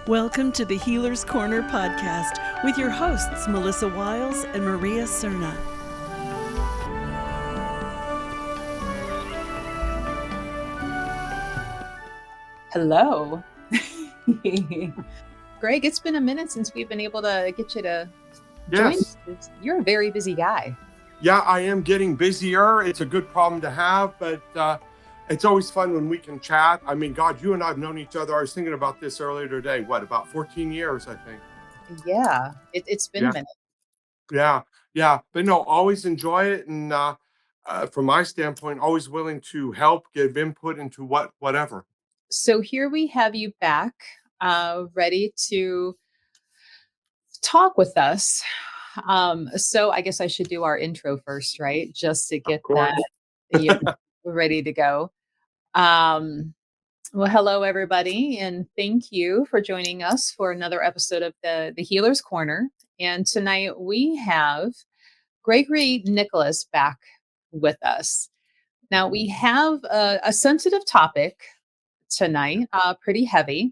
Welcome to the Healer's Corner podcast with your hosts, Melissa Wiles and Maria Cerna. Hello. Greg, it's been a minute since we've been able to get you to join us. You're a very busy guy. Yeah, I am getting busier. It's a good problem to have, but it's always fun when we can chat. I mean, God, you and I have known each other. I was thinking about this earlier today. What, about 14 years, I think. Yeah, it's been a minute. Yeah. But no, always enjoy it. And from my standpoint, always willing to help, give input into whatever. So here we have you back, ready to talk with us. So I guess I should do our intro first, right? Just to get that ready to go. Well, hello, everybody, and thank you for joining us for another episode of the Healer's Corner. And tonight we have Gregory Nicholas back with us. Now, we have a sensitive topic tonight, pretty heavy.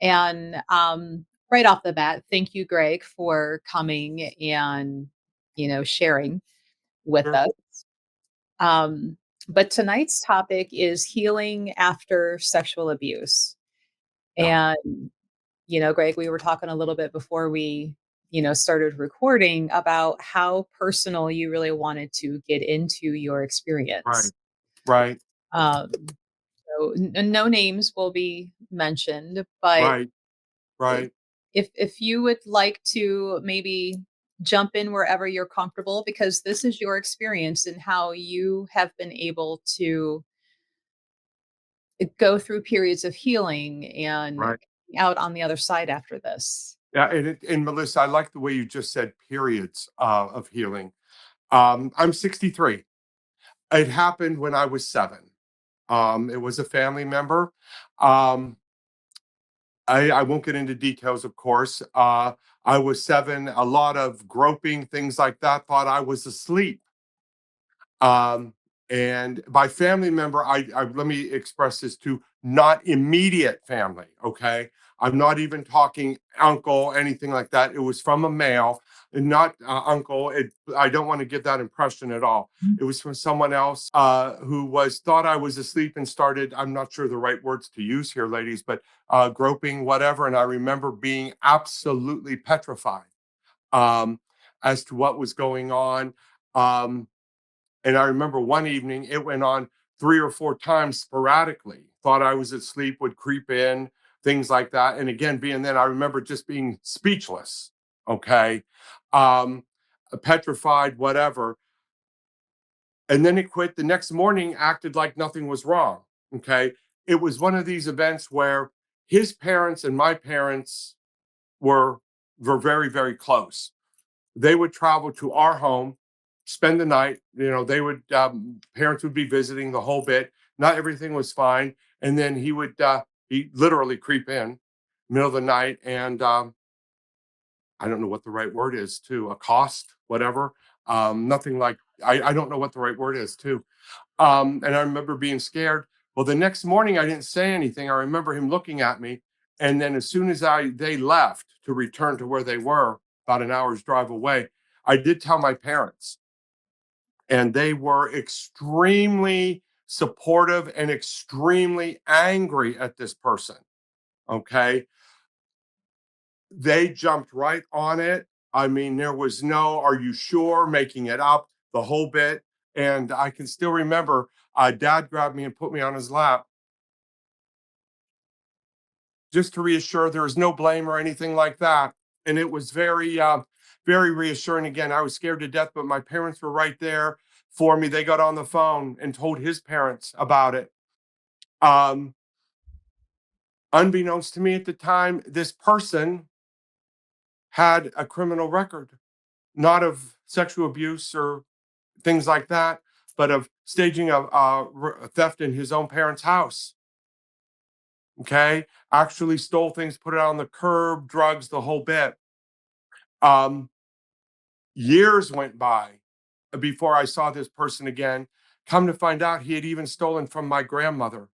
And right off the bat, thank you, Greg, for coming and, sharing with us. But tonight's topic is healing after sexual abuse. And, Greg, we were talking a little bit before we, started recording about how personal you really wanted to get into your experience. Right. So no names will be mentioned, but right. If you would like to maybe jump in wherever you're comfortable, because this is your experience and how you have been able to go through periods of healing and out on the other side after this. Yeah, and Melissa, I like the way you just said periods of healing. I'm 63. It happened when I was 7. It was a family member. I won't get into details, of course. I was 7, a lot of groping, things like that, thought I was asleep. And by family member, I let me express this too, not immediate family, okay? I'm not even talking uncle, anything like that. It was from a male, and not uncle. I don't want to give that impression at all. It was from someone else who thought I was asleep and started, I'm not sure the right words to use here, ladies, but groping, whatever. And I remember being absolutely petrified as to what was going on. And I remember one evening, it went on 3 or 4 times sporadically. Thought I was asleep, would creep in, things like that. And again, being then, I remember just being speechless, okay? Petrified, whatever. And then it quit. The next morning, acted like nothing was wrong, okay? It was one of these events where his parents and my parents were very, very close. They would travel to our home, spend the night. They would parents would be visiting the whole bit. Not everything was fine, and then he would he literally creep in middle of the night, and I don't know what the right word is, to accost, whatever. Nothing like I don't know what the right word is, too. And I remember being scared. Well, the next morning I didn't say anything. I remember him looking at me, and then as soon as they left to return to where they were, about an hour's drive away, I did tell my parents. And they were extremely supportive and extremely angry at this person. Okay. They jumped right on it. I mean, there was no, are you sure? Making it up, the whole bit. And I can still remember Dad grabbed me and put me on his lap just to reassure there was no blame or anything like that. And it was very, very reassuring. Again, I was scared to death, but my parents were right there for me. They got on the phone and told his parents about it. Unbeknownst to me at the time, this person had a criminal record, not of sexual abuse or things like that, but of staging a theft in his own parents' house. Okay, actually stole things, put it on the curb, drugs, the whole bit. Years went by before I saw this person again. Come to find out, he had even stolen from my grandmother,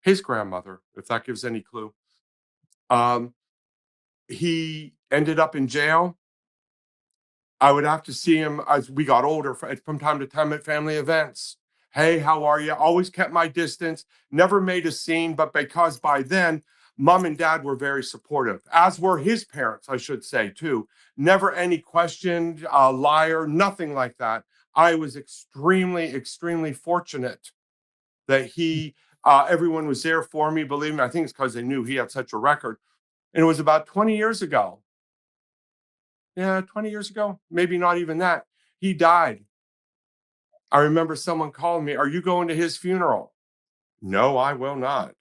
his grandmother, if that gives any clue. Um, he ended up in jail. I would have to see him as we got older from time to time at family events. Hey, how are you? Always kept my distance, never made a scene, but because by then, mom and dad were very supportive, as were his parents, I should say, too. Never any question, liar, nothing like that. I was extremely, extremely fortunate that everyone was there for me. Believe me, I think it's because they knew he had such a record. And it was about 20 years ago. Yeah, 20 years ago, maybe not even that. He died. I remember someone calling me, "Are you going to his funeral?" No, I will not.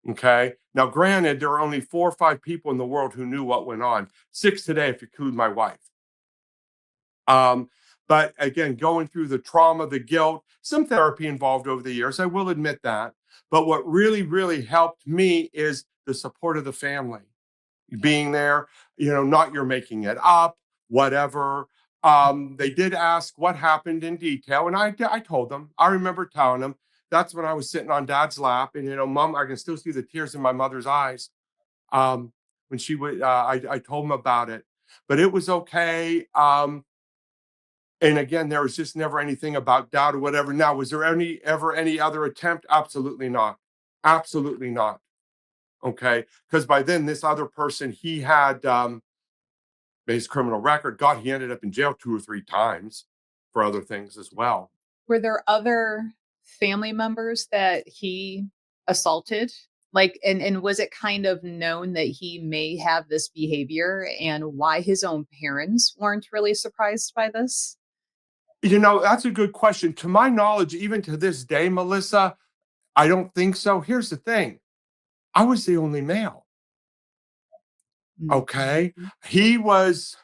Okay. Now, granted, there are only 4 or 5 people in the world who knew what went on. 6 today, if you include my wife. Um, but again, going through the trauma, the guilt, some therapy involved over the years, I will admit that. But what really, really helped me is the support of the family being there, not you're making it up, whatever. They did ask what happened in detail, and I told them. I remember telling them. That's when I was sitting on Dad's lap, and Mom, I can still see the tears in my mother's eyes. When she would, I told them about it, but it was okay. And again, there was just never anything about doubt or whatever. Now, was there any other attempt? Absolutely not. Absolutely not. Okay, because by then this other person he had his criminal record. God, he ended up in jail 2 or 3 times for other things as well. Were there other family members that he assaulted? Like, and was it kind of known that he may have this behavior, and why his own parents weren't really surprised by this? That's a good question. To my knowledge, even to this day, Melissa, I don't think so. Here's the thing. I was the only male. Okay. Mhm.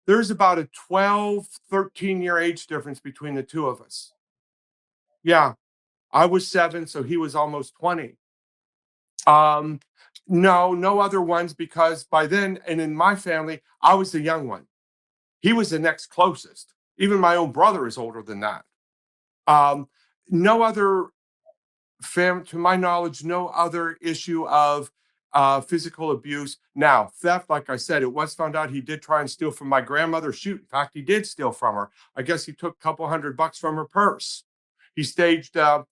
There's about a 12, 13-year age difference between the two of us. Yeah. I was 7, so he was almost 20. Um, no, no other ones because by then, and in my family, I was the young one. He was the next closest. Even my own brother is older than that. Um, no other to my knowledge, no other issue of physical abuse. Now, theft, like I said, it was found out he did try and steal from my grandmother. Shoot, in fact, he did steal from her. I guess he took a couple $100 from her purse. He staged um,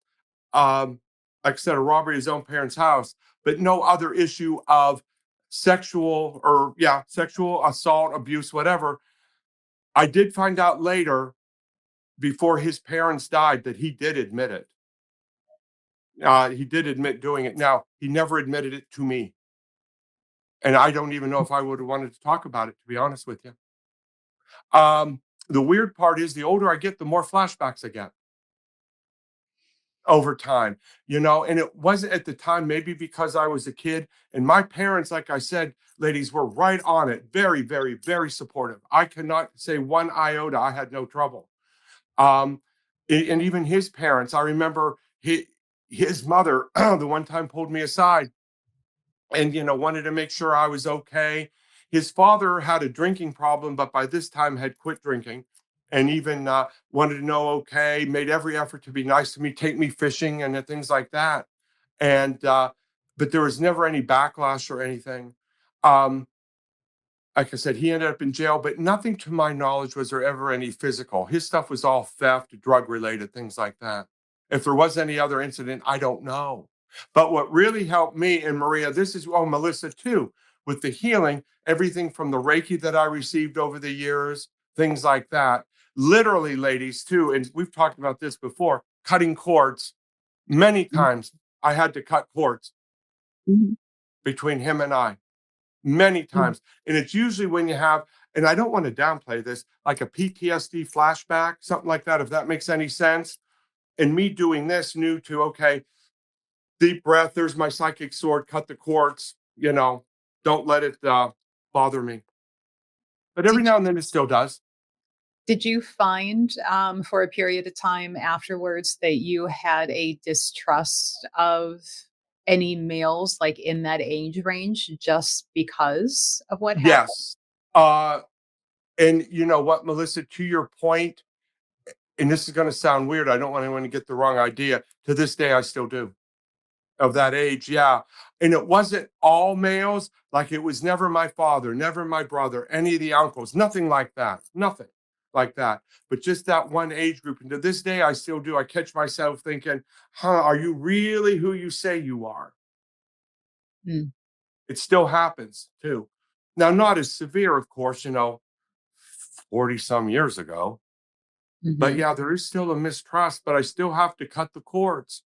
like I said, a robbery at his own parents' house, but no other issue of sexual assault, abuse, whatever. I did find out later, before his parents died, that he did admit it. He did admit doing it. Now, he never admitted it to me. And I don't even know if I would have wanted to talk about it, to be honest with you. The weird part is the older I get, the more flashbacks I get over time, and it wasn't at the time, maybe because I was a kid. And my parents, like I said, ladies, were right on it. Very, very, very supportive. I cannot say one iota. I had no trouble. Um, and even his parents, I remember his mother, the one time pulled me aside and, wanted to make sure I was okay. His father had a drinking problem, but by this time had quit drinking and even wanted to know, okay, made every effort to be nice to me, take me fishing and things like that. And, but there was never any backlash or anything. Um, like I said, he ended up in jail, but nothing to my knowledge was there ever any physical. His stuff was all theft, drug related, things like that. If there was any other incident, I don't know. But what really helped me, and Maria, Melissa too, with the healing, everything from the Reiki that I received over the years, things like that. Literally, ladies, too, and we've talked about this before, cutting cords. Many times I had to cut cords Mhm. between him and I many times. And it's usually when you have, and I don't want to downplay this, like a PTSD flashback, something like that, if that makes any sense. And me doing this knew to, okay, deep breath, there's my psychic sword, cut the cords, don't let it bother me. But every Did now and then it still does. Did you find, for a period of time afterwards that you had a distrust of any males, like, in that age range just because of what happened? Yes. Uh, and you know what, Melissa, to your point, and this is going to sound weird. I don't want anyone to get the wrong idea. To this day, I still do. of that age, yeah. And it wasn't all males. Like, it was never my father, never my brother, any of the uncles, nothing like that, nothing like that. But just that one age group. And to this day, I still do. I catch myself thinking, are you really who you say you are? Mm. It still happens too. Now, not as severe, of course, 40 some years ago. But Mhm. yeah, there is still a mistrust, but I still have to cut the cords,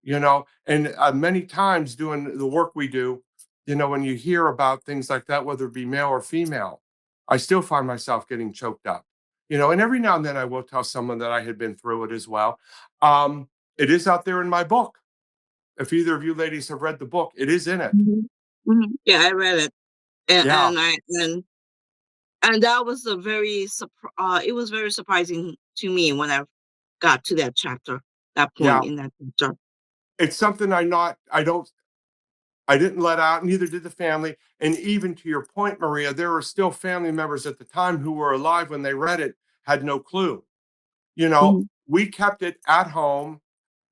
and many times doing the work we do, when you hear about things like that, whether it be male or female, I still find myself getting choked up, and every now and then I will tell someone that I had been through it as well. It is out there in my book. If either of you ladies have read the book, it is in it. Mhm. Mhm. Yeah, I read it, and Yeah. that was it was very surprising to me when I got to that point Yeah. in that chapter. It's something I didn't let out, neither did the family. And even to your point, Maria, there were still family members at the time who were alive when they read it, had no clue. Mhm. We kept it at home,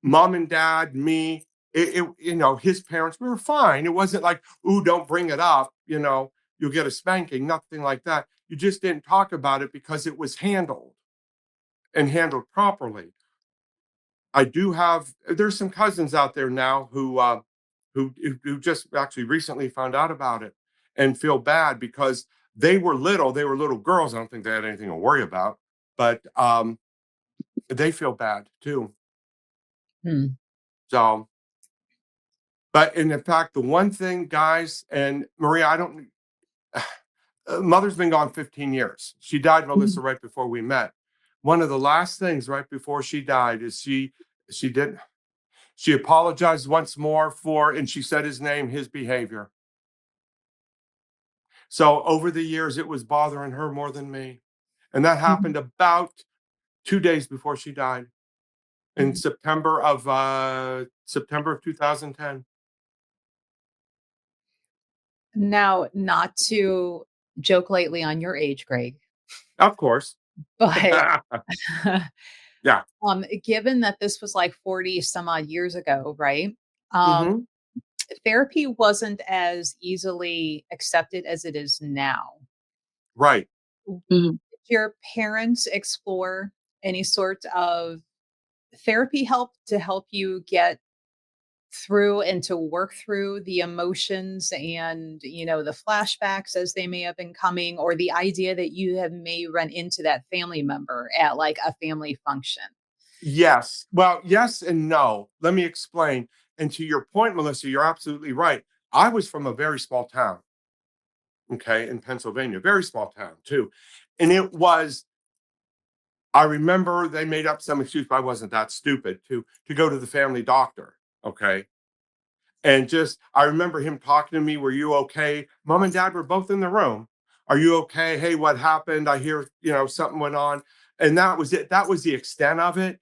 mom and dad, me, his parents, we were fine. It wasn't like, ooh, don't bring it up, you'll get a spanking, nothing like that. You just didn't talk about it because it was handled and handled properly. There's some cousins out there now who just actually recently found out about it and feel bad because they were little girls. I don't think they had anything to worry about, but they feel bad too. Hmm. So, but in fact, the one thing, guys, and Maria, I don't, mother's been gone 15 years. She died, Melissa, Mhm. right before we met. One of the last things right before she died is she did she apologized once more and she said his behavior. So over the years, it was bothering her more than me. And that Mhm. happened about 2 days before she died in Mhm. September of 2010. Now, not to joke lightly on your age, Greg, Of course. but Yeah. given that this was like 40 some odd years ago, right? Um, Hmm. Therapy wasn't as easily accepted as it is now. Right. Mhm. Did your parents explore any sort of therapy help to help you get through and to work through the emotions and the flashbacks as they may have been coming, or the idea that you have may run into that family member at like a family function? Yes. Well, yes and no. Let me explain. And to your point, Melissa, you're absolutely right. I was from a very small town, okay, in Pennsylvania, very small town too. And I remember they made up some excuse, but I wasn't that stupid to go to the family doctor. Okay. And I remember him talking to me, were you okay? Mom and dad were both in the room. Are you okay? Hey, what happened? I hear, something went on. And that was it. That was the extent of it.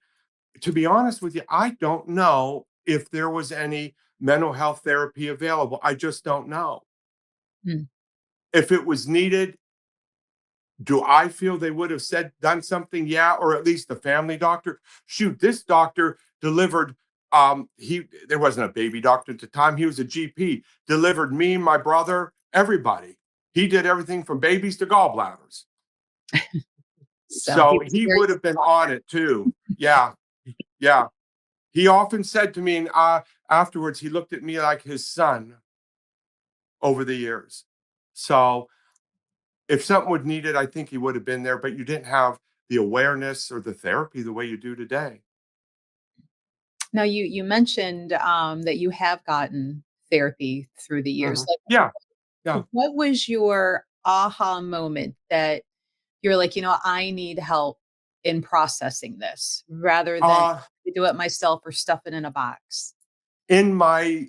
To be honest with you, I don't know if there was any mental health therapy available. I just don't know. Hmm. If it was needed, do I feel they would have done something? Yeah, or at least the family doctor. Shoot, this doctor delivered. There wasn't a baby doctor at the time. He was a GP. Delivered me, my brother, everybody. He did everything from babies to gallbladders. So he So was he very would have been on it too. Yeah, yeah. He often said to me, and afterwards, he looked at me like his son over the years. So if something was needed, I think he would have been there, but you didn't have the awareness or the therapy the way you do today. Now you mentioned that you have gotten therapy through the years. Mhm. Yeah, yeah. Like, what was your aha moment that you're like, I need help in processing this rather than Uh, do it myself or stuff it in a box? in my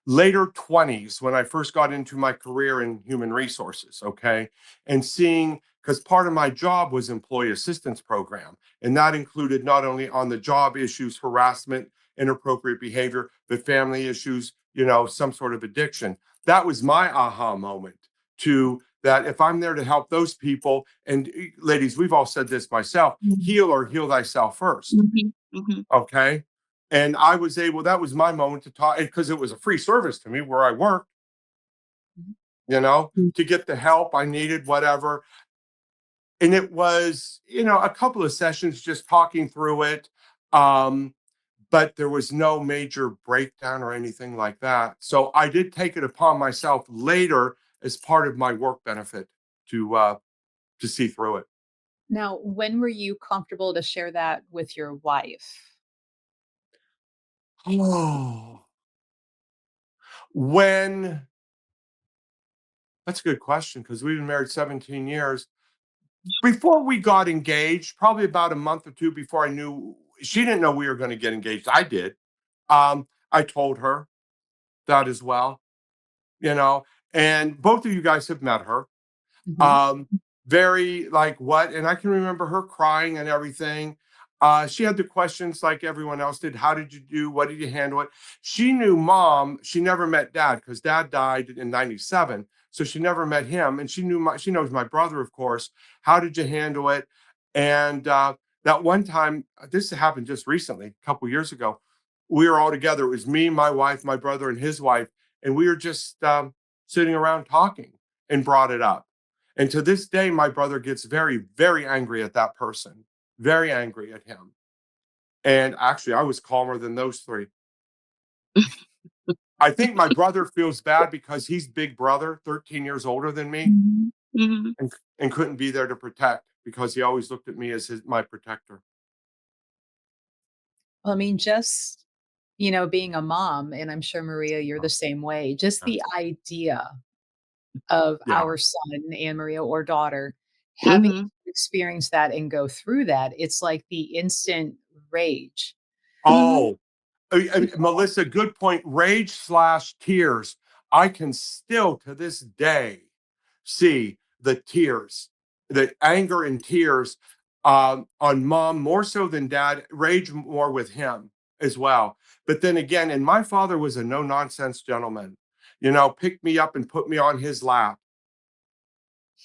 later 20s, when I first got into my career in human resources, okay, and seeing, because part of my job was employee assistance program, and that included not only on the job issues, harassment, inappropriate behavior, but family issues, some sort of addiction. That was my aha moment to that. If I'm there to help those people, and ladies, we've all said this myself, Mhm. heal or heal thyself first. Mhm. Mhm. Okay. And I was able, that was my moment to talk, because it was a free service to me where I worked, Mhm. to get the help I needed, whatever. And it was, a couple of sessions just talking through it. Um, but there was no major breakdown or anything like that. So I did take it upon myself later as part of my work benefit to see through it. Now, when were you comfortable to share that with your wife? Oh, when that's a good question because we've been married 17 years. Before we got engaged, probably about a month or two before I knew, she didn't know we were going to get engaged. I did. I told her that as well, you know, and both of you guys have met her. Mhm. Um, Very like what? And I can remember her crying and everything. She had the questions like everyone else did. How did you do? What did you handle it? She knew mom. She never met dad because dad died in 97. So she never met him. And she knows my brother, of course. How did you handle it? And that one time, this happened just recently, a couple years ago. We were all together. It was me, my wife, my brother, and his wife. And we were just sitting around talking and brought it up. And to this day, my brother gets very, very angry at that person, very angry at him. And actually, I was calmer than those three. I think my brother feels bad because he's big brother, 13 years older than me, Mhm. Mhm. and couldn't be there to protect because he always looked at me as my protector. Well, I mean, just, being a mom, and I'm sure Maria, you're the same way, just the idea of Yeah. our son and Maria or daughter having Mhm. to experience that and go through that, it's like the instant rage. Mhm. Oh, Melissa, good point. Rage slash tears. I can still to this day see the tears, the anger and tears on mom more so than dad, rage more with him as well. But then again, and my father was a no nonsense gentleman, picked me up and put me on his lap.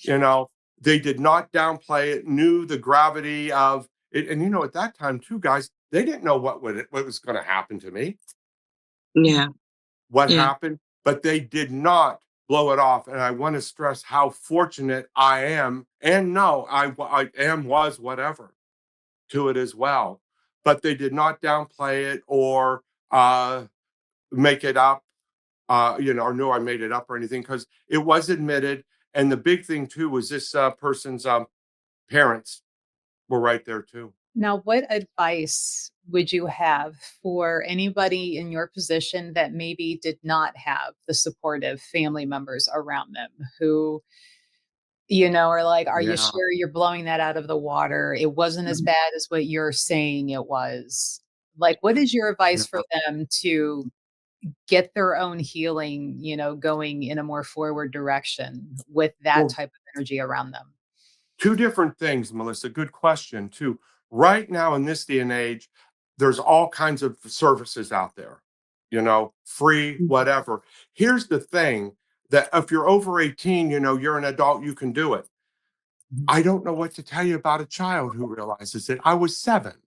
You know, they did not downplay it, knew the gravity of it. And, at that time, too, guys, they didn't know what was going to happen to me, Yeah. what Yeah. happened, but they did not blow it off. And I want to stress how fortunate I am. And no, I am, was, whatever to it as well. But they did not downplay it or make it up, or know I made it up or anything because it was admitted. And the big thing, too, was this person's parents were right there, too. Now, what advice would you have for anybody in your position that maybe did not have the supportive family members around them who, are like, "Are you Yeah. sure you're blowing that out of the water? It wasn't as Mhm. bad as what you're saying it was." Like, what is your advice for Yeah. them to get their own healing, going in a more forward direction with that Well, type of energy around them? two different things, Melissa. Good question, too. Right now, in this day and age, there's all kinds of services out there, free, Mhm, whatever. Here's the thing that if you're over 18, you're an adult, you can do it. mhm, I don't know what to tell you about a child who realizes it. I was 7.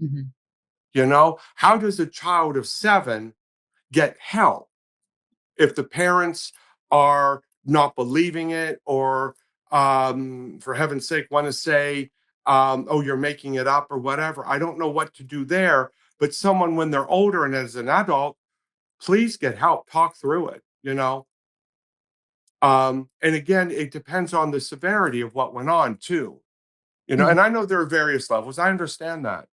mhm. How does a child of 7 get help if the parents are not believing it or, for heaven's sake, want to say, oh, you're making it up or whatever? I don't know what to do there. But someone, when they're older and as an adult, please get help, talk through it. And again, it depends on the severity of what went on, too. Mhm, And I know there are various levels. I understand that.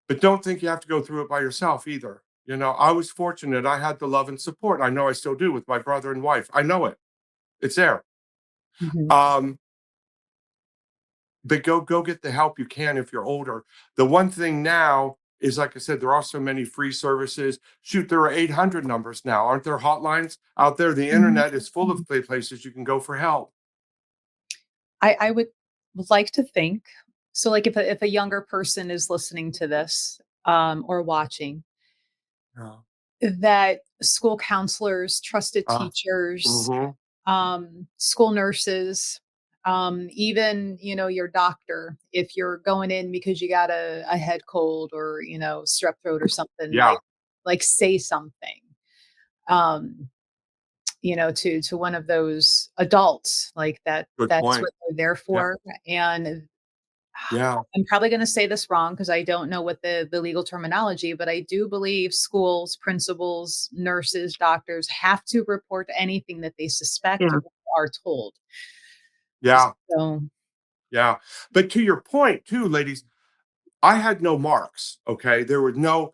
But don't think you have to go through it by yourself either. I was fortunate. I had the love and support. I know I still do with my brother and wife. I know it. It's there. mhm. Um, but go get the help you can if you're older. The one thing now is, like I said, there are so many free services. Shoot, there are 800 numbers now. Aren't there hotlines out there? The internet is full of places you can go for help. I would like to think so, like, if a younger person is listening to this, or watching, Yeah. that school counselors, trusted Uh, teachers, mhm. school nurses, Even, your doctor, if you're going in because you got a head cold or, strep throat or something, Yeah. like say something, um, to one of those adults like that. Good That's point. what they're there Yeah. for. And Yeah. I'm probably going to say this wrong because I don't know what the legal terminology, but I do believe schools, principals, nurses, doctors have to report anything that they suspect Yeah. or are told. Yeah. So, Yeah. But to your point, too, ladies, I had no marks. Okay. There were no,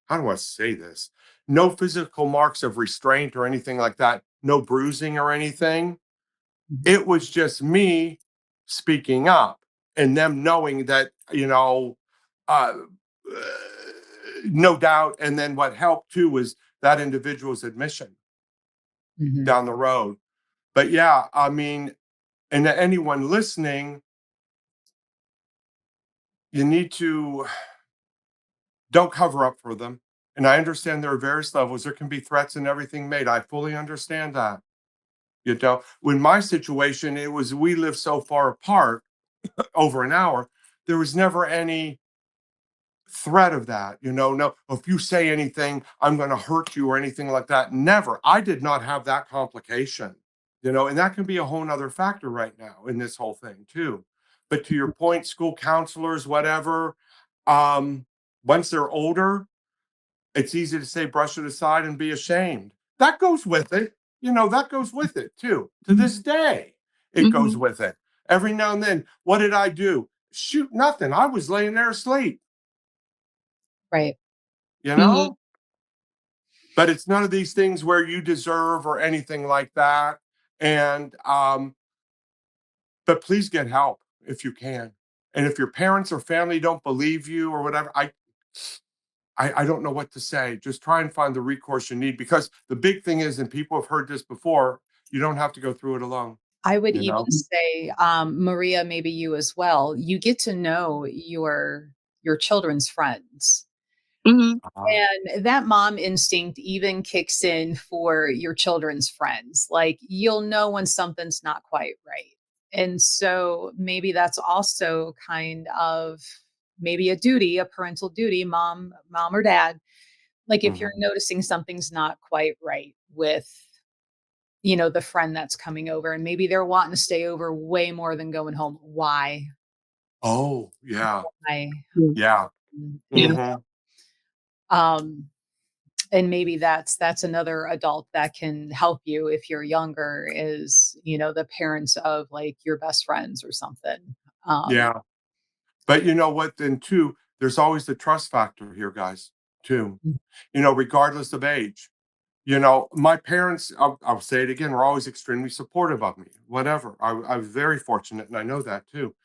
how do I say this? No physical marks of restraint or anything like that. No bruising or anything. mhm, It was just me speaking up and them knowing that, uh, uh, no doubt. And then what helped too was that individual's admission mhm. down the road. But yeah, I mean, and to anyone listening, you need to don't cover up for them. And I understand there are various levels. There can be threats and everything made. I fully understand that. When my situation, it was we live so far apart, over an hour, there was never any threat of that. No, if you say anything, I'm going to hurt you or anything like that. Never. I did not have that complication, and that can be a whole nother factor right now in this whole thing, too. But to your point, school counselors, whatever, um, once they're older, it's easy to say brush it aside and be ashamed. That goes with it. That goes with it too. To this day, it goes Mhm. with it. Every now and then, what did I do? Shoot, nothing. I was laying there asleep, Right. you Mhm. know? But it's none of these things where you deserve or anything like that. And but please get help if you can. And if your parents or family don't believe you or whatever, I don't know what to say. Just try and find the recourse you need because the big thing is, and people have heard this before, you don't have to go through it alone, I would you even know? say, Maria, maybe you as well. You get to know your children's friends. Mhm. Ah, And that mom instinct even kicks in for your children's friends. Like you'll know when something's not quite right. And so maybe that's also kind of maybe a duty, a parental duty, mom or dad. Like if you're mhm. noticing something's not quite right with, the friend that's coming over and maybe they're wanting to stay over way more than going home. Why? Oh, yeah, Why? Yeah. yeah. You know, Yeah. Mhm. um, and maybe that's another adult that can help you if you're younger is the parents of like your best friends or something. um Yeah. But you know what? Then, too, there's always the trust factor here, guys, too, regardless of age. My parents, I'll say it again, were always extremely supportive of me, whatever. I was very fortunate, and I know that too.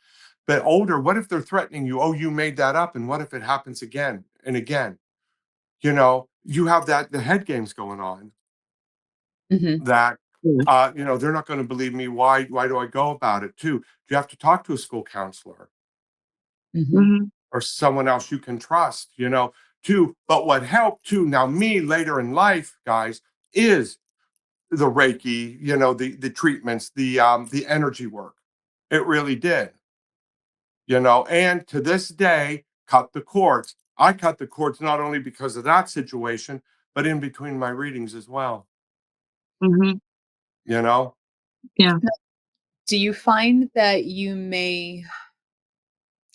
But older, what if they're threatening you? Oh, you made that up. And what if it happens again and again? You have the head games going on mhm, that, Yeah. they're not going to believe me. Why do I go about it too? Do you have to talk to a school counselor mhm, Mhm. or someone else you can trust, too? But what helped too, now me later in life, guys, is the Reiki, the treatments, the energy work. It really did. And to this day, cut the cords. I cut the cords not only because of that situation, but in between my readings as well. Mhm. You know? Yeah. do you find that you may,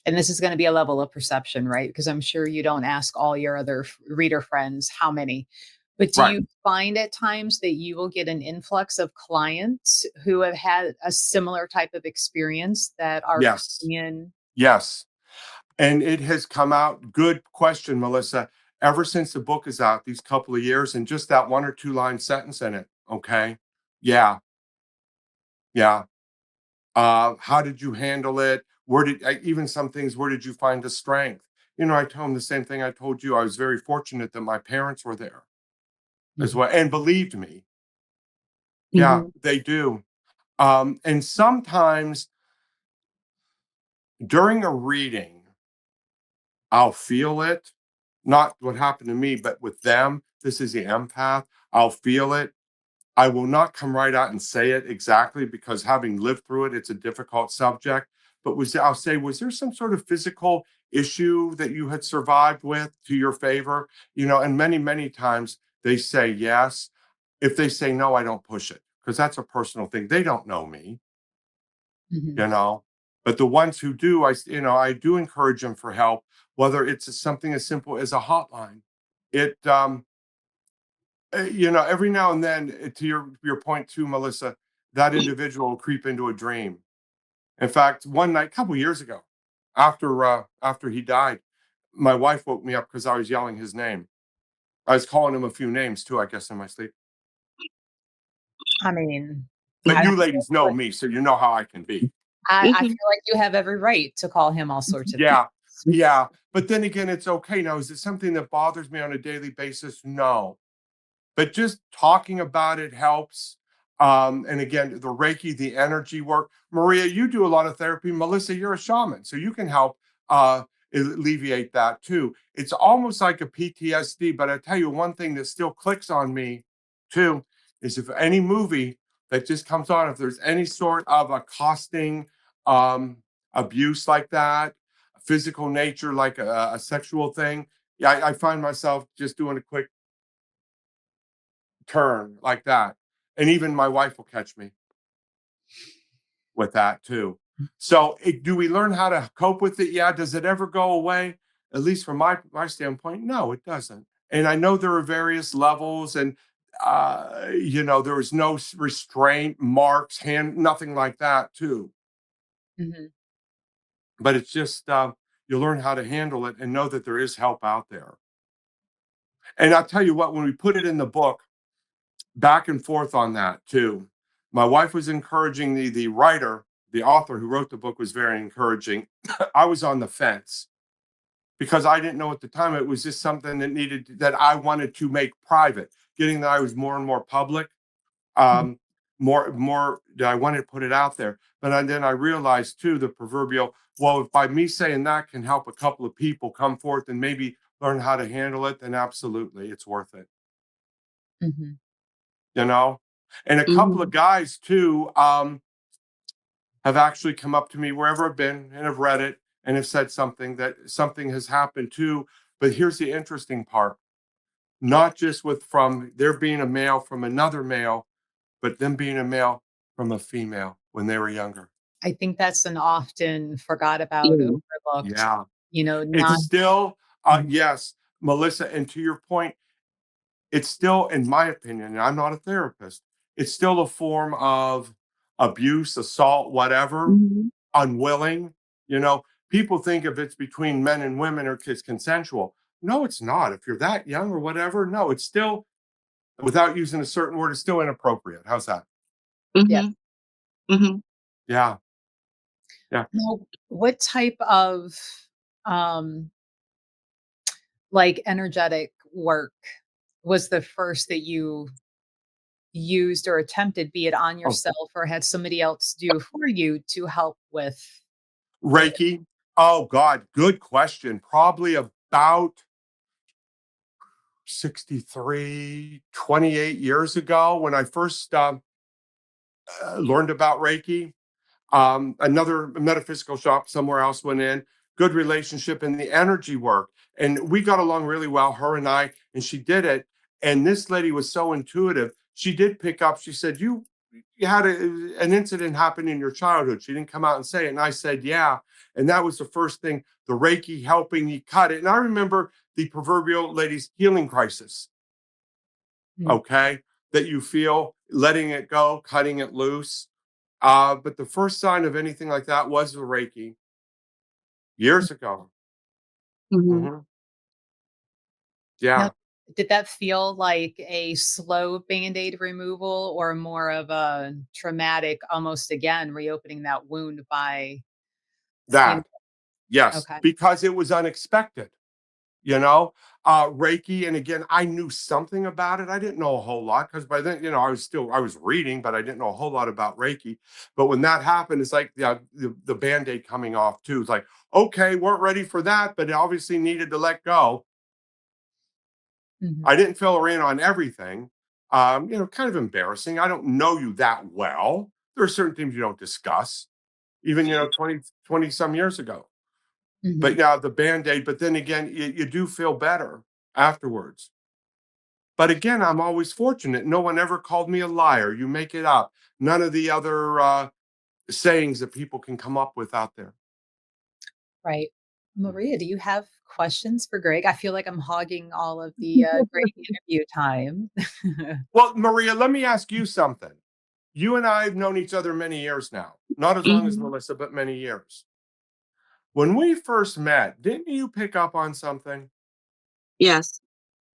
and this is going to be a level of perception, right? Because I'm sure you don't ask all your other reader friends how many, but do Right. you find at times that you will get an influx of clients who have had a similar type of experience that are Yes. coming in? Yes. And it has come out. Good question, Melissa. Ever since the book is out, these couple of years, and just that one or two line sentence in it. Okay. Yeah. Yeah. How did you handle it? Even some things, where did you find the strength? I told them the same thing I told you. I was very fortunate that my parents were there as Mhm, well and believed me. Yeah, Mhm. they do. And sometimes during a reading, I'll feel it. Not what happened to me, but with them. This is the empath. I'll feel it. I will not come right out and say it exactly because having lived through it, it's a difficult subject. But I'll say, was there some sort of physical issue that you had survived with to your favor? And many, many times they say yes. If they say no, I don't push it because that's a personal thing. They don't know me, Mhm. you know. But the ones who do, I do encourage them for help, whether it's something as simple as a hotline. It every now and then, to your point too, Melissa, that individual will creep into a dream. In fact, one night, a couple years ago, after he died, my wife woke me up because I was yelling his name. I was calling him a few names too, I guess, in my sleep. I mean, But I you feel ladies know like me, so you know how I can be. I Mhm. feel like you have every right to call him all sorts of Yeah, names. yeah. But then again, it's okay. Now, is it something that bothers me on a daily basis? No. But just talking about it helps. And again, the Reiki, the energy work. Maria, you do a lot of therapy. Melissa, you're a shaman, so you can help uh, alleviate that too. It's almost like a PTSD, but I tell you one thing that still clicks on me too is if any movie that just comes on, if there's any sort of accosting um, abuse like that, physical nature, like a sexual thing, yeah, I find myself just doing a quick turn like that. And even my wife will catch me with that too. So, do we learn how to cope with it? Yeah. Does it ever go away? At least from my standpoint, no, it doesn't. And I know there are various levels, and there was no restraint, marks, hand, nothing like that too. Mhm. But it's just you learn how to handle it and know that there is help out there. And I'll tell you what, when we put it in the book, back and forth on that too. My wife was encouraging the writer, the author who wrote the book was very encouraging. I was on the fence because I didn't know at the time it was just something that I wanted to make private. Getting that I was more and more public, Mhm. um, more that I wanted to put it out there. But then I realized too the proverbial, well, if by me saying that can help a couple of people come forth and maybe learn how to handle it, then absolutely it's worth it. Mhm. you know and a couple of Mhm. guys too have actually come up to me wherever I've been and have read it and have said that something has happened too. But here's the interesting part: not just with from there being a male from another male, but them being a male from a female when they were younger. I think that's an often forgot about, Yeah. overlooked, Yeah, it's not still Mhm. yes, Melissa, and to your point, it's still, in my opinion, and I'm not a therapist, it's still a form of abuse, assault, whatever, Mhm. unwilling. You know, people think if it's between men and women or it's consensual. No, it's not. If you're that young or whatever, no, it's still, without using a certain word, it's still inappropriate. How's that? Yeah. Mhm. Mhm. Yeah. Yeah. Now, what type of, um, like, energetic work was the first that you used or attempted, be it on Oh, yourself or had somebody else do for you to help with it? Reiki. Oh, God. Good question. Probably about 63, 28 years ago when I first learned about Reiki. Another metaphysical shop somewhere else went in, good relationship in the energy work. And we got along really well, her and I, and she did it. And this lady was so intuitive. She did pick up, she said, you had an incident happen in your childhood. She didn't come out and say it. And I said, yeah. And that was the first thing, the Reiki helping you cut it. And I remember the proverbial lady's healing crisis, Mm, okay, that you feel letting it go, cutting it loose. But the first sign of anything like that was the Reiki mm. years ago. Mhm. Hmm. Now, Yeah, did that feel like a slow Band-Aid removal or more of a traumatic, almost again, reopening that wound by, you know that, yes, okay. because it was unexpected, you know, Reiki. And again, I knew something about it. I didn't know a whole lot because by then, I was reading, but I didn't know a whole lot about Reiki. But when that happened, it's like, yeah, the Band Aid coming off too. It's like, okay, weren't ready for that, but it obviously needed to let go. Mhm. I didn't fill her in on everything, Kind of embarrassing. I don't know you that well. There are certain things you don't discuss, even, 20 some years ago. But Mhm. yeah, the Band-Aid, but then again, you do feel better afterwards. But again, I'm always fortunate. No one ever called me a liar. You make it up. None of the other sayings that people can come up with out there. Right. Mm. Maria, do you have questions for Greg? I feel like I'm hogging all of the, great interview time. Well, Maria, let me ask you something. You and I have known each other many years now, not as long as Mhm. Melissa, but many years. When we first met, didn't you pick up on something? Yes,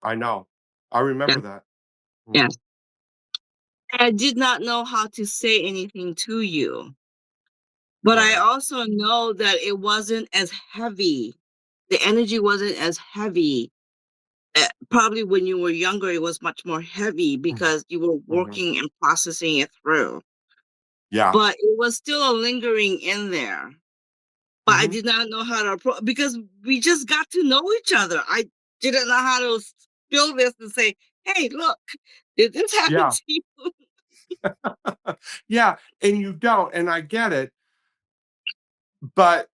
I know. I yes, remember that. yes. Mhm. I did not know how to say anything to you, but I Right. also know that it wasn't as heavy. The energy wasn't as heavy. Probably when you were younger, it was much more heavy Mhm. because you were Mhm. working and processing it through. Yeah. But it was still a lingering in there. But I Mhm. did not know how to approach because we just got to know each other. I didn't know how to spill this and say, "Hey, look, did this happen Yeah. to you?" Yeah, and you don't, and I get it, but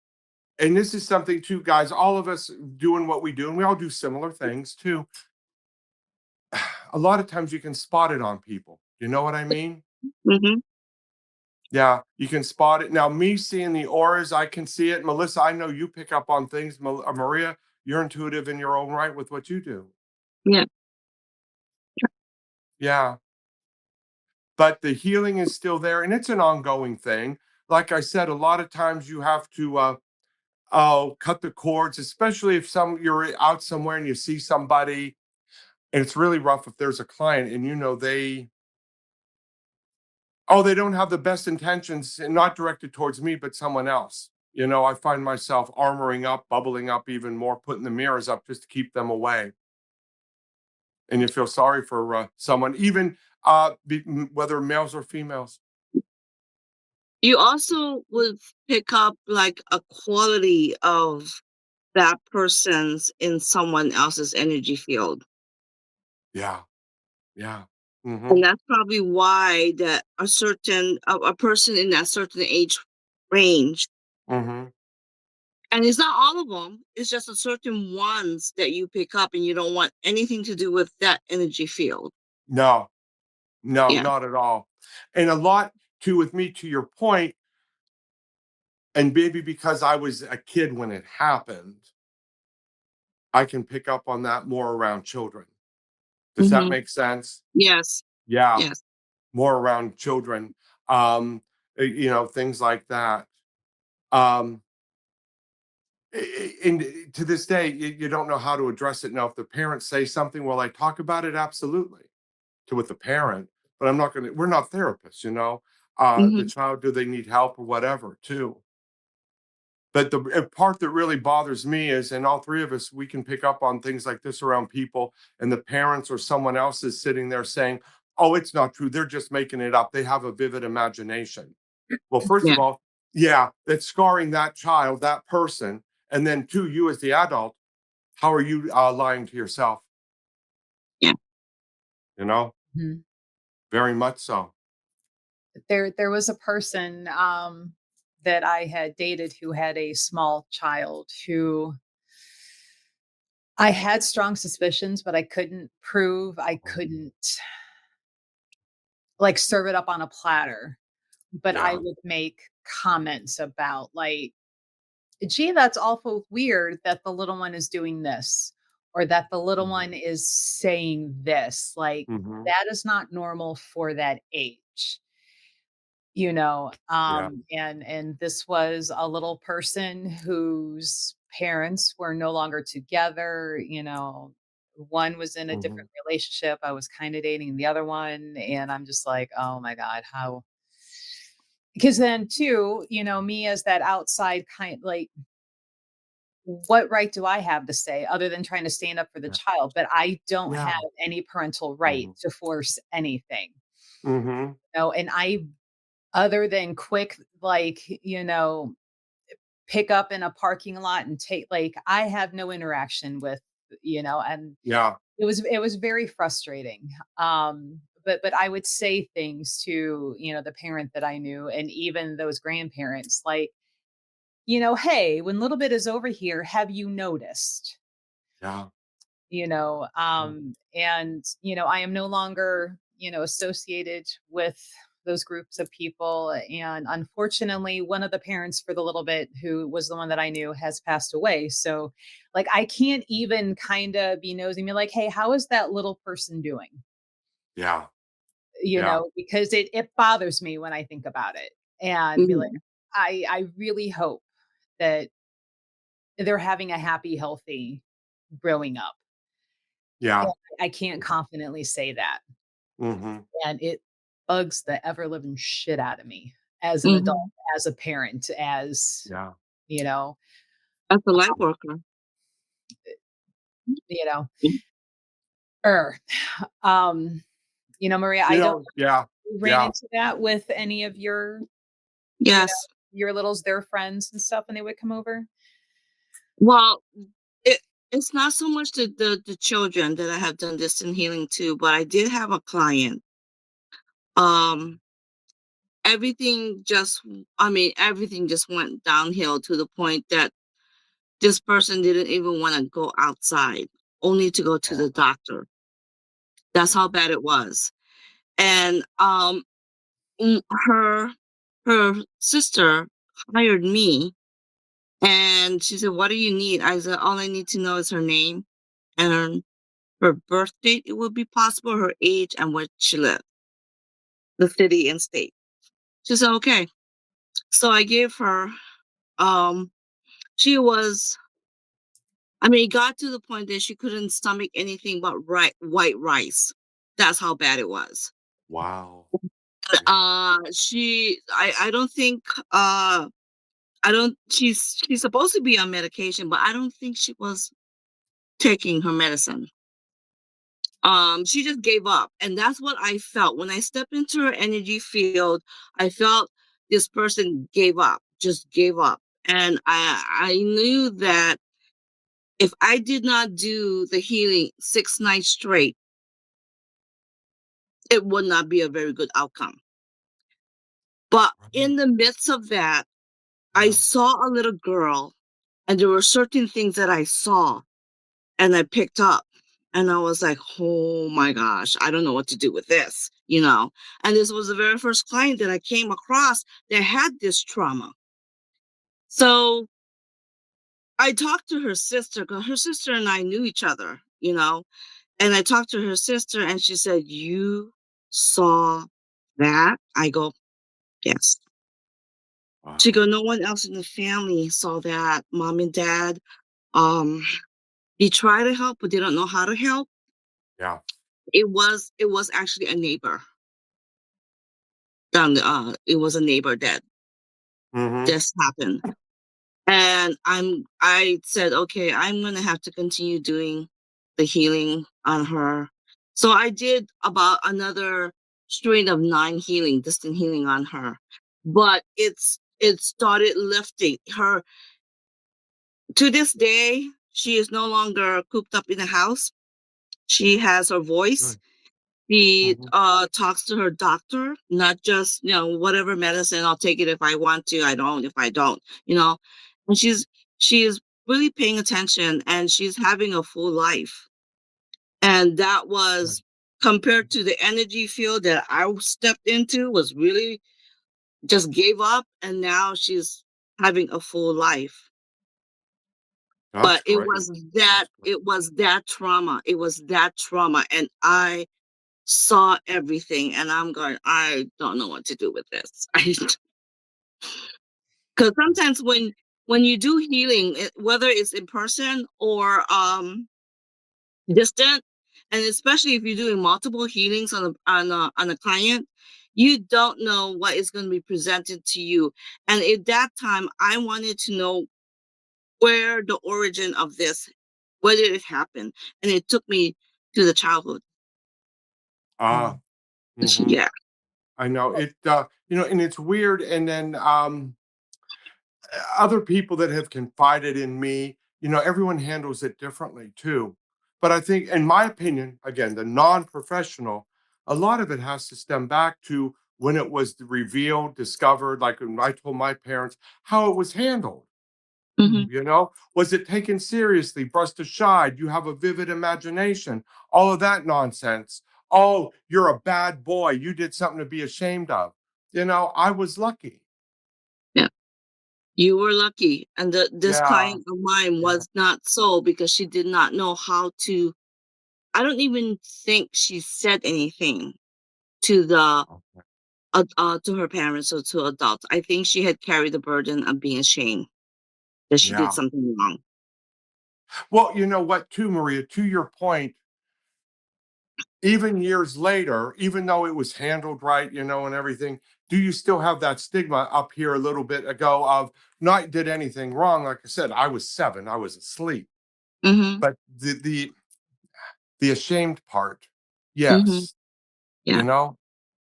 and this is something too, guys, all of us doing what we do, and we all do similar things too. A lot of times you can spot it on people. You know what I mean? Hmm. Yeah, you can spot it. Now, me seeing the auras, I can see it. Melissa, I know you pick up on things. Maria, you're intuitive in your own right with what you do. Yeah. Yeah, but the healing is still there, and it's an ongoing thing. Like I said, a lot of times you have to cut the cords, especially if you're out somewhere and you see somebody, and it's really rough if there's a client and they don't have the best intentions and not directed towards me, but someone else. I find myself armoring up, bubbling up even more, putting the mirrors up just to keep them away. And you feel sorry for someone, even whether males or females. You also would pick up like a quality of that person's in someone else's energy field. Yeah, yeah. And Hmm. that's probably why that a person in that certain age range, Hmm. and it's not all of them, it's just a certain ones that you pick up and you don't want anything to do with that energy field. No, no, Yeah. not at all. And a lot too with me, to your point, and maybe because I was a kid when it happened, I can pick up on that more around children. Does that Hmm. make sense? Yes. Yeah, Yes. more around children. Um, things like that. Um, and to this day, you don't know how to address it. Now, if the parents say something, will I talk about it? Absolutely, with the parent. But I'm not going to. We're not therapists. The Hmm. child, do they need help or whatever, too? But the part that really bothers me is, and all three of us, we can pick up on things like this around people, and the parents or someone else is sitting there saying, "Oh, it's not true. They're just making it up. They have a vivid imagination." Well, first Yeah. of all, yeah, that's scarring that child, that person. And then, two, you as the adult, how are you lying to yourself? Yeah. You know, Mhm. very much so. There was a person, that I had dated who had a small child who I had strong suspicions, but I couldn't prove, I couldn't, like, serve it up on a platter, but I Yeah. would make comments about, like, "Gee, that's awful weird that the little one is doing this, or that the little one Hmm. is saying this, like, Hmm. that is not normal for that age." Yeah. And this was a little person whose parents were no longer together. One was in a Hmm. different relationship. I was kind of dating the other one, and I'm just like, oh my god, how? Because then too, me as that outside kind, like, what right do I have to say other than trying to stand up for the Yeah. child? But I don't have Yeah. any parental right Hmm. to force anything. Hmm. And other than quick, like, pick up in a parking lot and take, like, I have no interaction with and Yeah. it was very frustrating. But I would say things to, the parent that I knew and even those grandparents like, hey, when little bit is over here, have you noticed? Yeah. Yeah. And I am no longer, associated with those groups of people. And unfortunately, one of the parents for the little bit who was the one that I knew has passed away. So like I can't even kind of be nosy and be like, hey, how is that little person doing? Yeah. Yeah. Because it bothers me when I think about it and be like, Mhm. I really hope that they're having a happy, healthy growing up. And Yeah. I can't confidently say that. Hmm. And it bugs the ever living shit out of me as an adult, Mhm. as a parent, as, Yeah. you know, As a light worker. you know, er, um, Maria, I don't know Yeah. if you ran Yeah. into that with any of you know, Yes. your littles, their friends and stuff when they would come over. Well, it it's not so much the children that I have done distant healing to, but I did have a client. Um, everything just went downhill to the point that this person didn't even want to go outside, only to go to Oh, the doctor. That's how yeah. bad it was. And her sister hired me, and she said, "What do you need?" I said, "All I need to know is her name and her birth date. It would be possible, her age, and where she lived, the city and state." She said, "Okay." So I gave her. Um, she was. It got to the point that she couldn't stomach anything but white rice. That's how bad it was. Wow. Yeah. I don't think, I don't, she's supposed to be on medication, but I don't think she was taking her medicine. She just gave up. And that's what I felt. When I stepped into her energy field, I felt this person gave up, just gave up. And I knew that if I did not do the healing 6 nights straight, it would not be a very good outcome. But Right. in the midst of that, I Yeah. saw a little girl, and there were certain things that I saw and I picked up. And I was like, oh my gosh, I don't know what to do with this. And this was the very first client that I came across that had this trauma. So I talked to her sister, because her sister and I knew each other. And I talked to her sister, and she said, "You saw that?" I go, "Yes." She Wow. go, "No one else in the family saw that. Mom and dad, um, they try to help, but they don't know how to help." Yeah. It was actually a neighbor. It was a neighbor that Hmm. this happened. And I said, okay, I'm gonna have to continue doing the healing on her. So I did about another string of 9 distant healing on her. But it started lifting her. To this day, she is no longer cooped up in the house. She has her voice. Good. She Hmm. talks to her doctor, not just, whatever medicine, I'll take it if I want to, I don't if I don't, you know. And she is really paying attention, and she's having a full life. And that Good. was, compared to the energy field that I stepped into, was really just gave up, and now she's having a full life. That's But it great. was that That's great. it was that trauma. It was that trauma. And I saw everything, and I'm going, I don't know what to do with this. Because sometimes when you do healing, whether it's in person or distant, and especially if you're doing multiple healings on a client, you don't know what is going to be presented to you. And at that time, I wanted to know where the origin of this, where did it happen, and it took me to the childhood. Ah. Hmm. Yeah. I know it. And it's weird. And then other people that have confided in me, everyone handles it differently too. But I think, in my opinion, again, the non-professional, a lot of it has to stem back to when it was revealed, discovered, like when I told my parents how it was handled. Mhm. Was it taken seriously, brushed aside? You have a vivid imagination, all of that nonsense. Oh, you're a bad boy. You did something to be ashamed of. I was lucky. Yeah. You were lucky. And this Yeah. client of mine Yeah. was not so, because she did not know how to. I don't even think she said anything to to her parents or to adults. I think she had carried the burden of being ashamed that she did Yeah. something wrong. Well, you know what, too, Maria, to your point, even years later, even though it was handled right, and everything, do you still have that stigma up here a little bit ago of not did anything wrong? Like I said, I was 7, I was asleep. Mhm. But the ashamed part, Mhm. yes, Yeah. you know,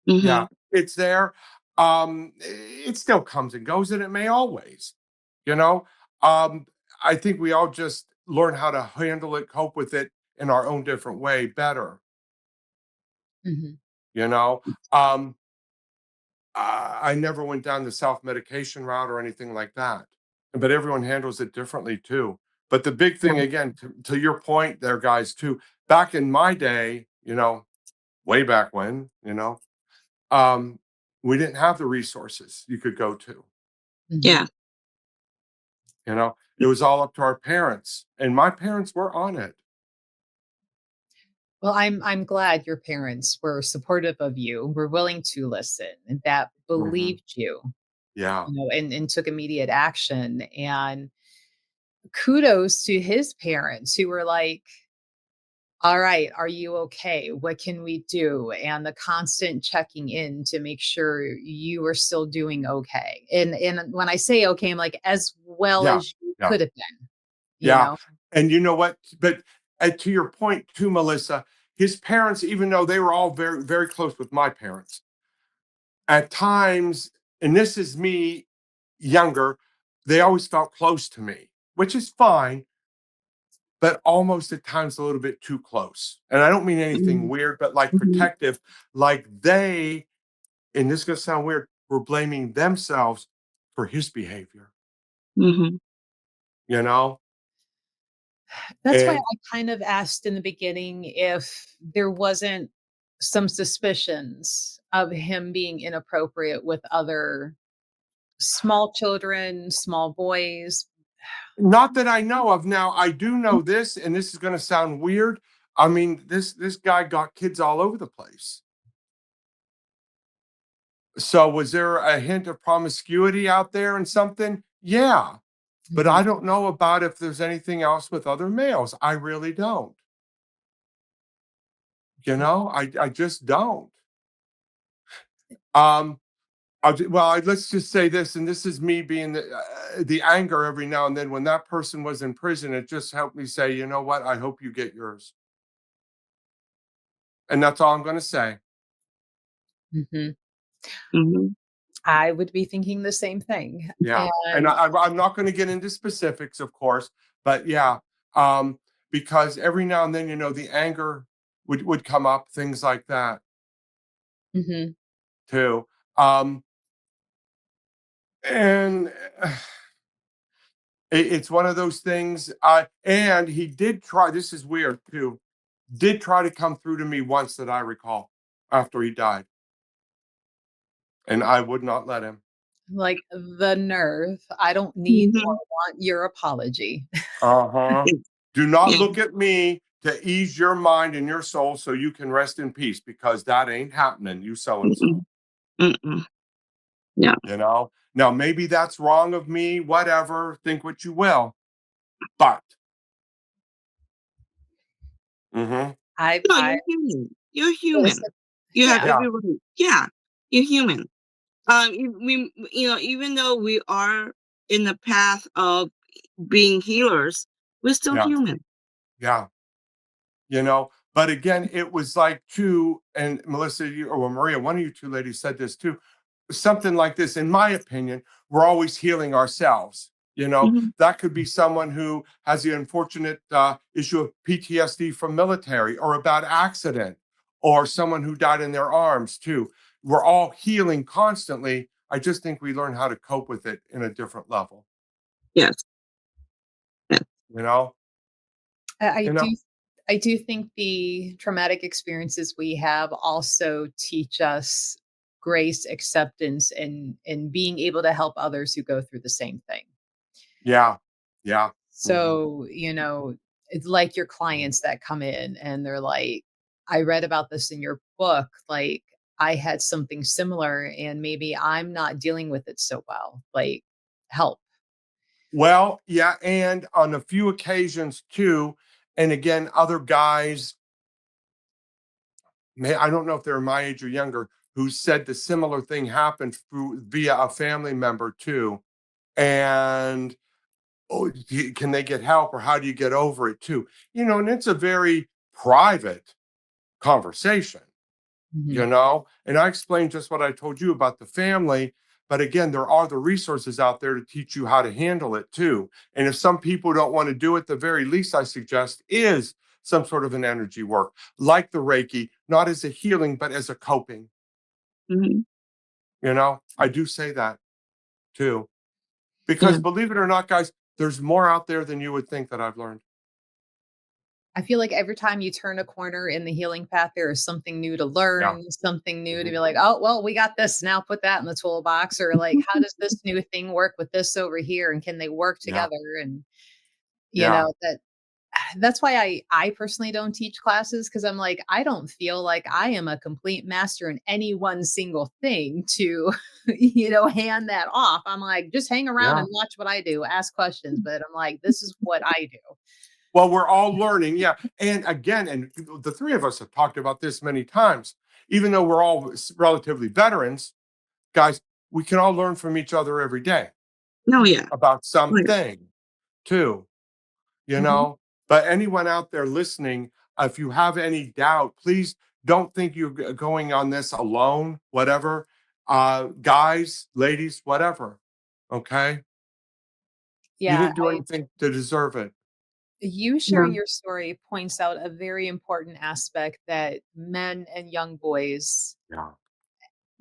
yeah, Mhm. it's there. It still comes and goes, and it may always, you know. Um, I think we all just learn how to handle it, cope with it in our own different way better, Mhm. you know. Um, I never went down the self-medication route or anything like that, but everyone handles it differently too. But the big thing, Yeah. again, to your point there, guys, too, back in my day, way back when, um, we didn't have the resources you could go to. Mhm. Yeah. It was all up to our parents, and my parents were on it. Well, I'm glad your parents were supportive of you, were willing to listen, and that Mhm. believed you, Yeah. and took immediate action. And kudos to his parents who were like, all right, are you okay? What can we do? And the constant checking in to make sure you are still doing okay. And when I say okay, I'm like as well Yeah. as you Yeah. could have been, you Yeah. know? And you know what? But to your point too, Melissa, his parents, even though they were all very, very close with my parents, at times, and this is me younger, they always felt close to me, which is fine, but almost at times a little bit too close. And I don't mean anything Mhm. weird, but like Mhm. protective, like they, and this is going to sound weird, were blaming themselves for his behavior, Mhm. you know? That's why And I kind of asked in the beginning if there wasn't some suspicions of him being inappropriate with other small children, small boys. not that I know of. Now, I do know this, and this is going to sound weird. I mean, this guy got kids all over the place. So was there a hint of promiscuity out there and something? Yeah. But I Mhm, don't know about if there's anything else with other males. I really don't. I just don't. Um, let's just say this, and this is me being the anger every now and then. When that person was in prison, it just helped me say, you know what? I hope you get yours, and that's all I'm going to say. mhm. Mhm. I would be thinking the same thing. Yeah, and And I'm not going to get into specifics, of course, but yeah, um, because every now and then, the anger would come up, things like that mhm, too. And it's one of those things. And he did try. This is weird too. Did try to come through to me once that I recall after he died, and I would not let him. like the nerve. I don't need or Mhm. want your apology. Uh-huh. Do not Yeah. look at me to ease your mind and your soul so you can rest in peace, because that ain't happening, you so and so. Mm-mm. Mm-mm. Yeah. Now maybe that's wrong of me, whatever, think what you will, but mhm, No, I you're human. You're listen, human. You have yeah. yeah, every right. Yeah, you're human. Even though we are in the path of being healers, we're still yeah, human. yeah, but again, it was like two, and Melissa, you or Maria, one of you two ladies said this too, something like this, in my opinion, we're always healing ourselves. Mhm. That could be someone who has the unfortunate issue of PTSD from military or a bad accident, or someone who died in their arms too. We're all healing constantly. I just think we learn how to cope with it in a different level. Yes. Yes. You know, I, I you do know. I do think the traumatic experiences we have also teach us grace, acceptance, and being able to help others who go through the same thing. Yeah, yeah. Hmm. So, it's like your clients that come in and they're like, I read about this in your book. Like, I had something similar and maybe I'm not dealing with it so well. Like, help. Well, yeah, and on a few occasions too, and again, other guys, I don't know if they're my age or younger, who said the similar thing happened via a family member too. And oh, can they get help, or how do you get over it too? And it's a very private conversation. Mhm. And I explained just what I told you about the family. But again, there are the resources out there to teach you how to handle it too. And if some people don't want to do it, the very least I suggest is some sort of an energy work, like the Reiki, not as a healing, but as a coping. Mhm. I do say that too. Because Yeah. believe it or not, guys, there's more out there than you would think that I've learned. I feel like every time you turn a corner in the healing path, there is something new to Yeah. learn, something new to Mhm. be like, oh, well, we got this. Now put that in the toolbox. Or like, how does this new thing work with this over here? And can they work Yeah. together? And Yeah. that's why I personally don't teach classes because I'm like, I don't feel like I am a complete master in any one single thing to, hand that off. I'm like, just hang around Yeah. and watch what I do, ask questions. But I'm like, this is what I do. Well, we're all learning. Yeah. And again, and the three of us have talked about this many times, even though we're all relatively veterans, guys, we can all learn from each other every day No, yeah. about Oh, yeah. something too, you Mhm. know. But anyone out there listening, if you have any doubt, please don't think you're going on this alone, whatever. Guys, ladies, whatever. Okay. You Yeah. didn't do anything to deserve it. You sharing No. your story points out a very important aspect that men and young boys, Yeah.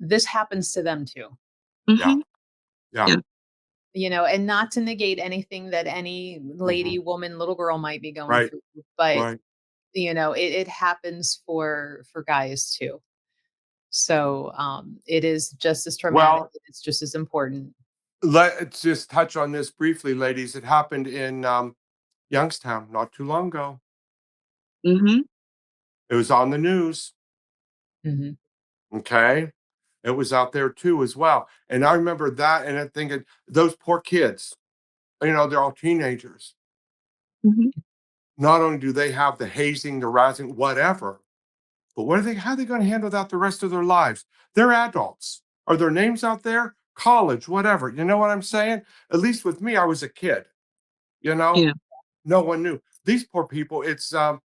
this happens to them too. Yeah. Mhm. Yeah. Yeah. And not to negate anything that any Hmm. lady, woman, little girl might be going Right. through, but Right. it happens for guys too. So it is just as traumatic. Well, It's just as important. let's just touch on this briefly, ladies. It happened in Youngstown not too long ago. Mhm. It was on the news. Mhm. Okay. It was out there too, as well. And I remember that and I'm thinking, those poor kids, they're all teenagers. Mhm. Not only do they have the hazing, the razzing, whatever, but how are they going to handle that the rest of their lives? They're adults. Are their names out there? College, whatever. You know what I'm saying? At least with me, I was a kid, you know? Yeah. No one knew. These poor people, it's out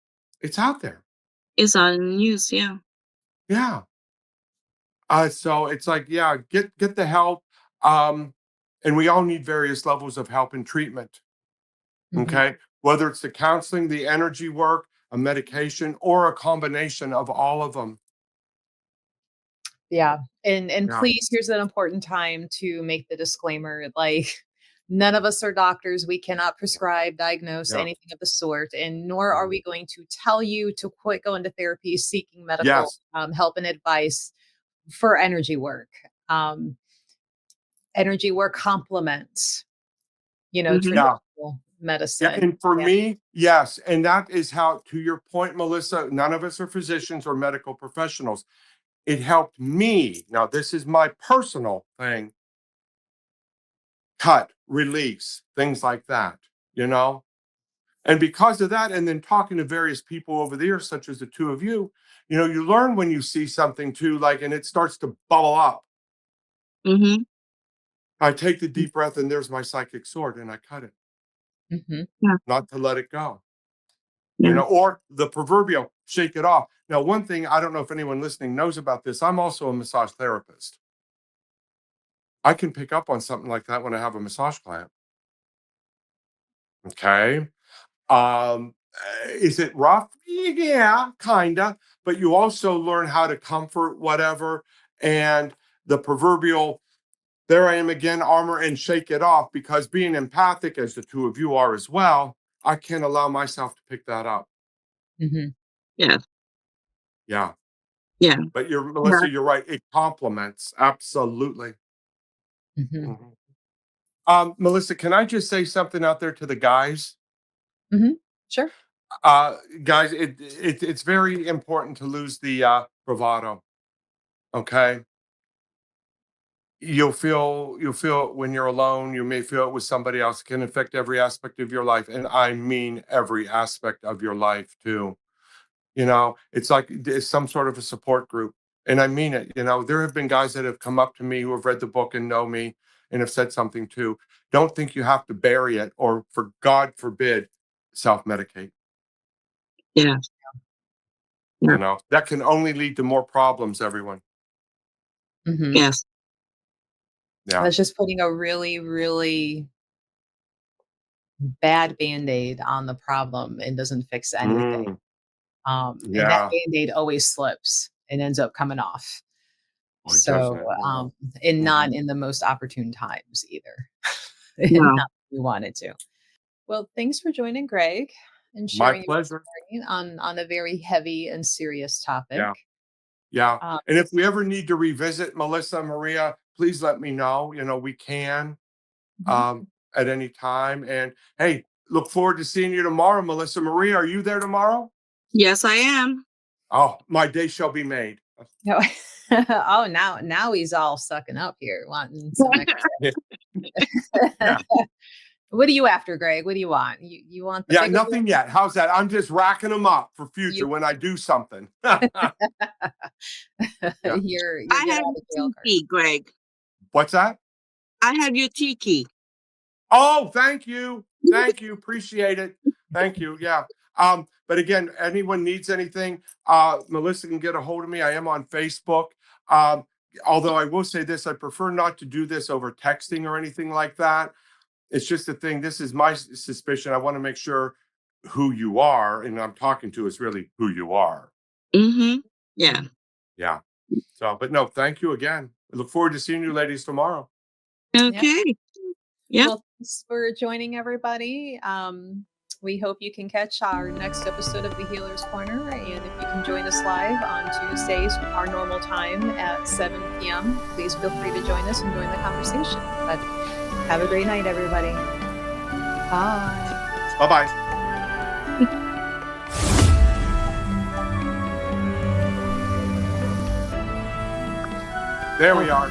there. It's on news, yeah. Yeah. So it's like, yeah, get the help. Um, and we all need various levels of help and treatment. Mhm. Okay. Whether it's the counseling, the energy work, a medication, or a combination of all of them. Yeah. And Yeah. please, here's an important time to make the disclaimer, like, none of us are doctors. We cannot prescribe, diagnose Yeah. anything of the sort, and nor are Mhm. we going to tell you to quit going to therapy, seeking medical Yes. help and advice for energy work. Um, Energy work complements, Mhm. Yeah. traditional Yeah. medicine. And for And me, yes. And that is how, to your point, Melissa, none of us are physicians or medical professionals. It helped me. Now, this is my personal thing, cut, release, things like that, you know? And because of that, and then talking to various people over the years, such as the two of you, you learn when you see something too, like, and it starts to bubble up. Mhm. I take the deep breath, and there's my psychic sword, and I cut it, Mhm. Yeah. not to let it go, Yeah. or the proverbial shake it off. Now, one thing I don't know if anyone listening knows about this, I'm also a massage therapist. I can pick up on something like that when I have a massage client. Okay. Is it rough? Yeah, kinda. But you also learn how to comfort whatever. And the proverbial, there I am again, armor and shake it off, because being empathic, as the two of you are as well, I can't allow myself to pick that up. Hmm. Yeah. Yeah. Yeah. But Yeah. Melissa, you're right. It complements. Absolutely. Hmm. Mhm. Melissa, can I just say something out there to the guys? Hmm. Sure. Guys, it's very important to lose the bravado. Okay, you'll feel it when you're alone. You may feel it with somebody else. It can affect every aspect of your life, and I mean every aspect of your life too. It's like it's some sort of a support group, and I mean it. There have been guys that have come up to me who have read the book and know me and have said something too. Don't think you have to bury it, or for God forbid, self-medicate. Yeah. Yeah. That can only lead to more problems, everyone. Hmm. Yes. Yeah. That's just putting a really, really bad band-aid on the problem and doesn't fix anything. Mm, And that yeah. band-aid always slips and ends up coming off. Boy, doesn't So, it? Yeah. and not Mhm. in the most opportune times either, and No. not when you wanted to. Well, thanks for joining Greg and My sharing your pleasure. story on a very heavy and serious topic. Yeah. Yeah. Um, And if we ever need to revisit Melissa, Maria, please let me know. We can mhm. um, at any time. And hey, look forward to seeing you tomorrow, Melissa. Maria, are you there tomorrow? Yes, I am. Oh, my day shall be made. No. Oh, now he's all sucking up here, wanting some Yeah. extra. Yeah. What are you after, Greg? What do you want? You want the Yeah. bigger Nothing yet. How's that? I'm just racking them up for you future when I do something. Yeah. your I get have out your of jail card. tiki, Greg. What's that? I have your tiki. Oh, thank you. Thank you. Appreciate it. Thank you. Yeah. But again, anyone needs anything, Melissa can get a hold of me. I am on Facebook. Um, Although I will say this, I prefer not to do this over texting or anything like that. It's just a thing. This is my suspicion. I want to make sure who you are and I'm talking to is really who you are. Mm-hmm. Yeah. Yeah. So, but no, thank you again. I look forward to seeing you ladies tomorrow. Yeah. Okay. Yeah. Well, thanks for joining, everybody. We hope you can catch our next episode of The Healer's Corner. And if you can join us live on Tuesdays, our normal time at 7 p.m., please feel free to join us and join the conversation. But have a great night, everybody. Bye. Bye bye. There we are.